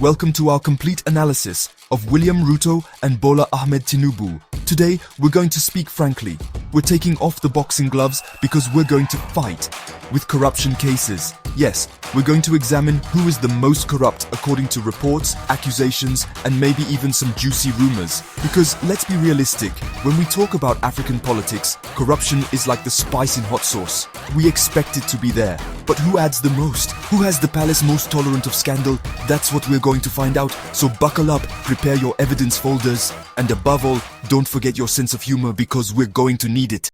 welcome to our complete analysis of William Ruto and Bola Ahmed Tinubu. Today, we're going to speak frankly. We're taking off the boxing gloves because we're going to fight with corruption cases. Yes, we're going to examine who is the most corrupt according to reports, accusations, and maybe even some juicy rumors. Because let's be realistic, when we talk about African politics, corruption is like the spice in hot sauce. We expect it to be there. But who adds the most? Who has the palace most tolerant of scandal? That's what we're going to find out. So buckle up, prepare your evidence folders, and above all, don't forget your sense of humor because we're going to need it.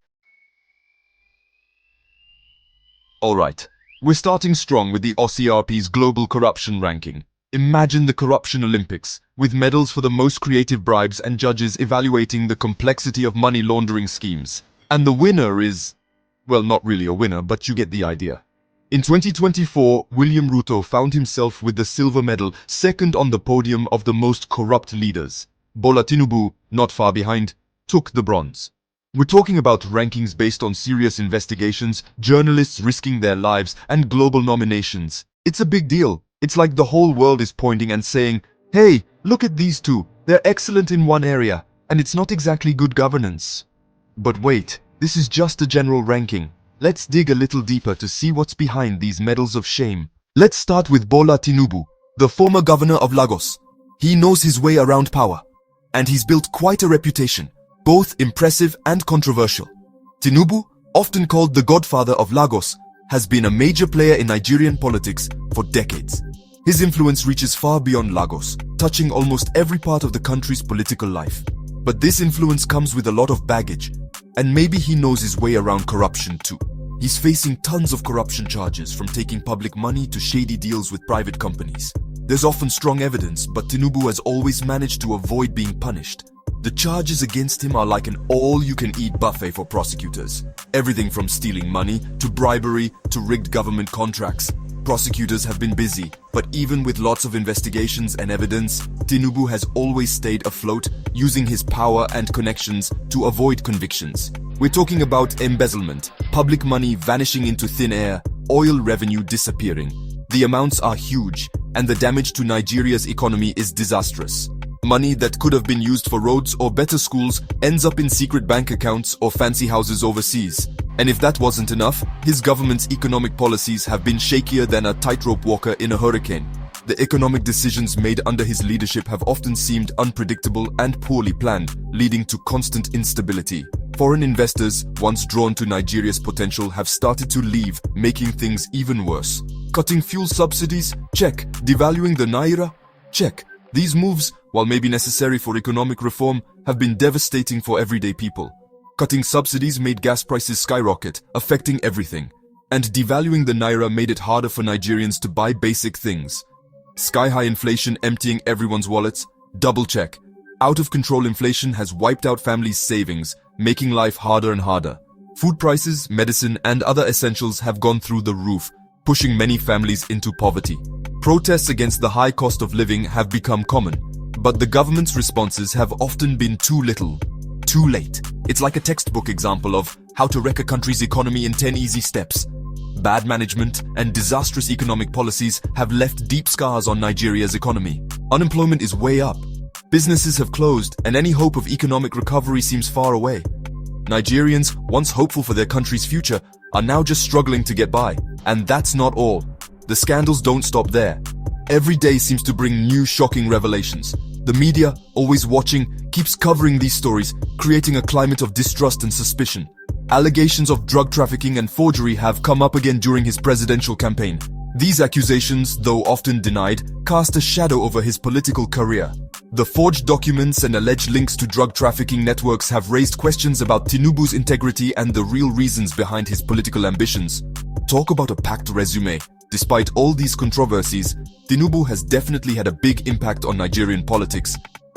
Alright, we're starting strong with the OCRP's Global Corruption Ranking. Imagine the Corruption Olympics, with medals for the most creative bribes and judges evaluating the complexity of money laundering schemes. And the winner is, well, not really a winner, but you get the idea. In 2024, William Ruto found himself with the silver medal, second on the podium of the most corrupt leaders. Bola Tinubu, not far behind, took the bronze. We're talking about rankings based on serious investigations, journalists risking their lives, and global nominations. It's a big deal. It's like the whole world is pointing and saying, hey, look at these two. They're excellent in one area, and it's not exactly good governance. But wait, this is just a general ranking. Let's dig a little deeper to see what's behind these medals of shame. Let's start with Bola Tinubu, the former governor of Lagos. He knows his way around power, and he's built quite a reputation, both impressive and controversial. Tinubu, often called the godfather of Lagos, has been a major player in Nigerian politics for decades. His influence reaches far beyond Lagos, touching almost every part of the country's political life. But this influence comes with a lot of baggage, and maybe he knows his way around corruption too. He's facing tons of corruption charges, from taking public money to shady deals with private companies. There's often strong evidence, but Tinubu has always managed to avoid being punished. The charges against him are like an all-you-can-eat buffet for prosecutors. Everything from stealing money, to bribery, to rigged government contracts. Prosecutors have been busy, but even with lots of investigations and evidence, Tinubu has always stayed afloat, using his power and connections to avoid convictions. We're talking about embezzlement, public money vanishing into thin air, oil revenue disappearing. The amounts are huge, and the damage to Nigeria's economy is disastrous. Money that could have been used for roads or better schools ends up in secret bank accounts or fancy houses overseas. And if that wasn't enough, his government's economic policies have been shakier than a tightrope walker in a hurricane. The economic decisions made under his leadership have often seemed unpredictable and poorly planned, leading to constant instability. Foreign investors, once drawn to Nigeria's potential, have started to leave, making things even worse. Cutting fuel subsidies? Check. Devaluing the naira? Check. These moves, while maybe necessary for economic reform, have been devastating for everyday people. Cutting subsidies made gas prices skyrocket, affecting everything. And devaluing the naira made it harder for Nigerians to buy basic things. Sky-high inflation emptying everyone's wallets? Double check. Out-of-control inflation has wiped out families' savings, making life harder and harder. Food prices, medicine, and other essentials have gone through the roof, pushing many families into poverty. Protests against the high cost of living have become common, but the government's responses have often been too little, too late. It's like a textbook example of how to wreck a country's economy in 10 easy steps. Bad management and disastrous economic policies have left deep scars on Nigeria's economy. Unemployment is way up. Businesses have closed, and any hope of economic recovery seems far away. Nigerians, once hopeful for their country's future, are now just struggling to get by. And that's not all. The scandals don't stop there. Every day seems to bring new shocking revelations. The media, always watching, keeps covering these stories, creating a climate of distrust and suspicion. Allegations of drug trafficking and forgery have come up again during his presidential campaign. These accusations, though often denied, cast a shadow over his political career. The forged documents and alleged links to drug trafficking networks have raised questions about Tinubu's integrity and the real reasons behind his political ambitions. Talk about a packed resume. Despite all these controversies, Tinubu has definitely had a big impact on Nigerian politics.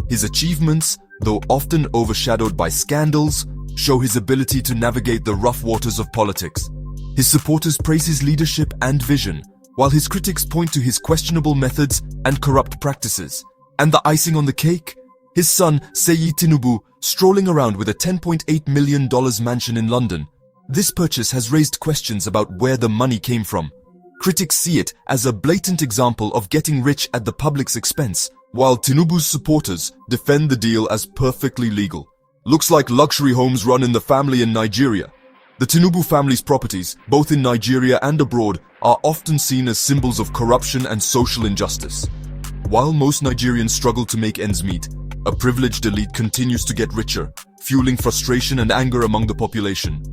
His achievements, though often overshadowed by scandals, show his ability to navigate the rough waters of politics. His supporters praise his leadership and vision, while his critics point to his questionable methods and corrupt practices. And the icing on the cake? His son, Seyi Tinubu, strolling around with a $10.8 million mansion in London. This purchase has raised questions about where the money came from. Critics see it as a blatant example of getting rich at the public's expense, while Tinubu's supporters defend the deal as perfectly legal. Looks like luxury homes run in the family in Nigeria. The Tinubu family's properties, both in Nigeria and abroad, are often seen as symbols of corruption and social injustice. While most Nigerians struggle to make ends meet, a privileged elite continues to get richer, fueling frustration and anger among the population.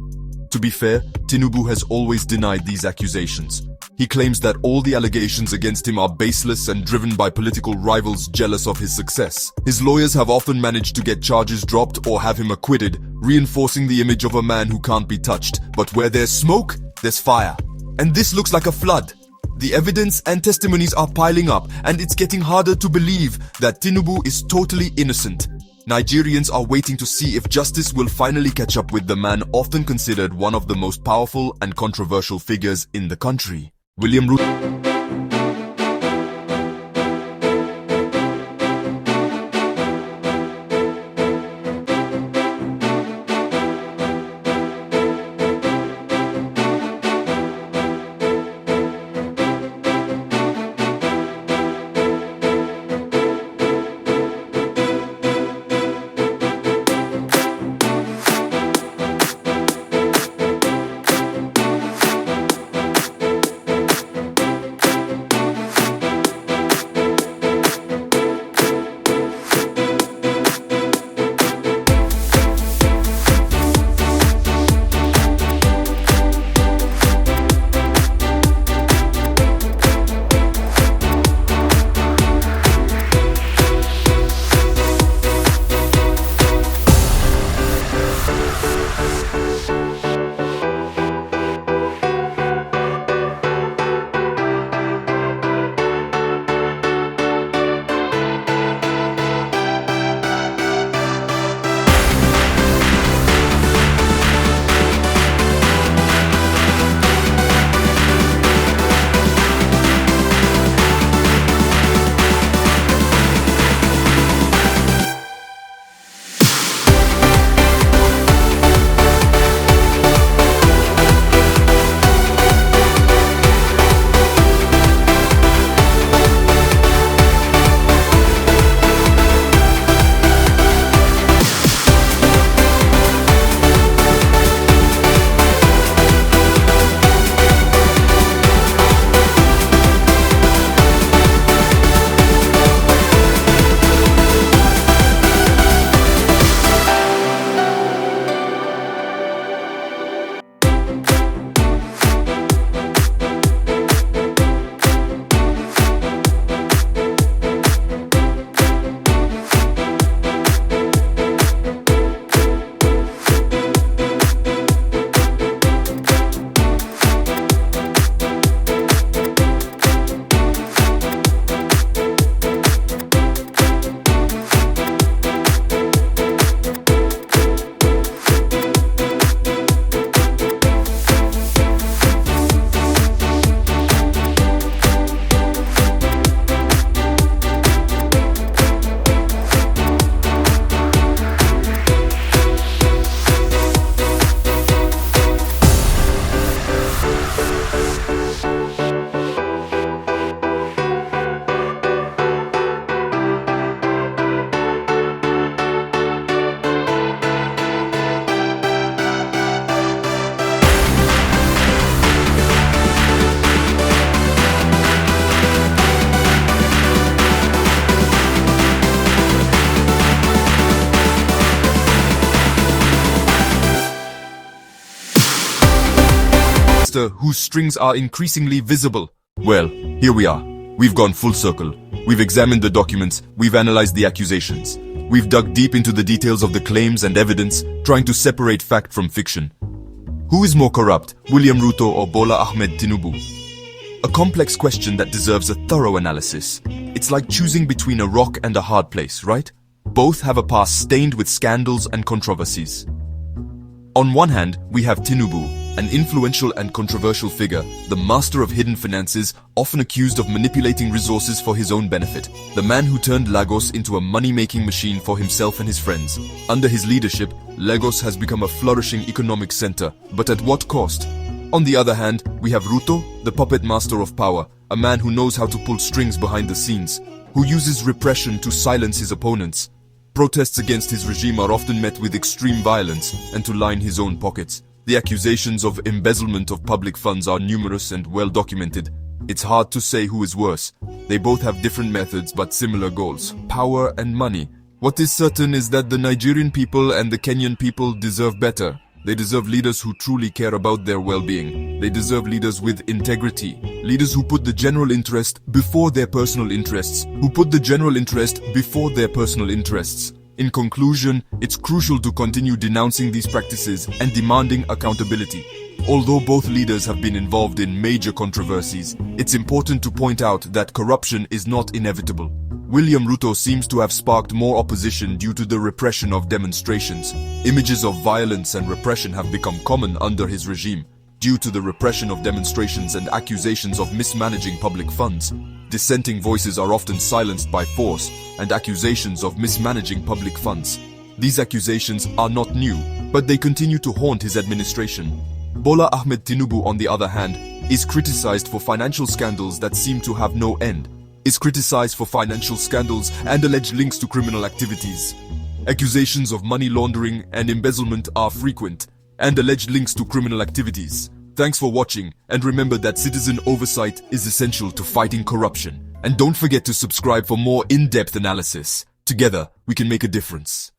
To be fair, Tinubu has always denied these accusations. He claims that all the allegations against him are baseless and driven by political rivals jealous of his success. His lawyers have often managed to get charges dropped or have him acquitted, reinforcing the image of a man who can't be touched. But where there's smoke, there's fire. And this looks like a flood. The evidence and testimonies are piling up, and it's getting harder to believe that Tinubu is totally innocent. Nigerians are waiting to see if justice will finally catch up with the man often considered one of the most powerful and controversial figures in the country. William Ruto. Whose strings are increasingly visible. Well, here we are. We've gone full circle. We've examined the documents, we've analyzed the accusations. We've dug deep into the details of the claims and evidence, trying to separate fact from fiction. Who is more corrupt, William Ruto or Bola Ahmed Tinubu? A complex question that deserves a thorough analysis. It's like choosing between a rock and a hard place, right? Both have a past stained with scandals and controversies. On one hand, we have Tinubu, an influential and controversial figure, the master of hidden finances, often accused of manipulating resources for his own benefit. The man who turned Lagos into a money-making machine for himself and his friends. Under his leadership, Lagos has become a flourishing economic center, but at what cost? On the other hand, we have Ruto, the puppet master of power, a man who knows how to pull strings behind the scenes, who uses repression to silence his opponents. Protests against his regime are often met with extreme violence and to line his own pockets. The accusations of embezzlement of public funds are numerous and well documented. It's hard to say who is worse. They both have different methods but similar goals: power and money. What is certain is that the Nigerian people and the Kenyan people deserve better. They deserve leaders who truly care about their well-being. They deserve leaders with integrity. Leaders who put the general interest before their personal interests. In conclusion, it's crucial to continue denouncing these practices and demanding accountability. Although both leaders have been involved in major controversies, it's important to point out that corruption is not inevitable. William Ruto seems to have sparked more opposition due to the repression of demonstrations. Images of violence and repression have become common under his regime. Due to the repression of demonstrations and accusations of mismanaging public funds, dissenting voices are often silenced by force and accusations of mismanaging public funds. These accusations are not new, but they continue to haunt his administration. Bola Ahmed Tinubu, on the other hand, is criticized for financial scandals that seem to have no end. And alleged links to criminal activities. Accusations of money laundering and embezzlement are frequent, and alleged links to criminal activities. Thanks for watching, and remember that citizen oversight is essential to fighting corruption. And don't forget to subscribe for more in-depth analysis. Together, we can make a difference.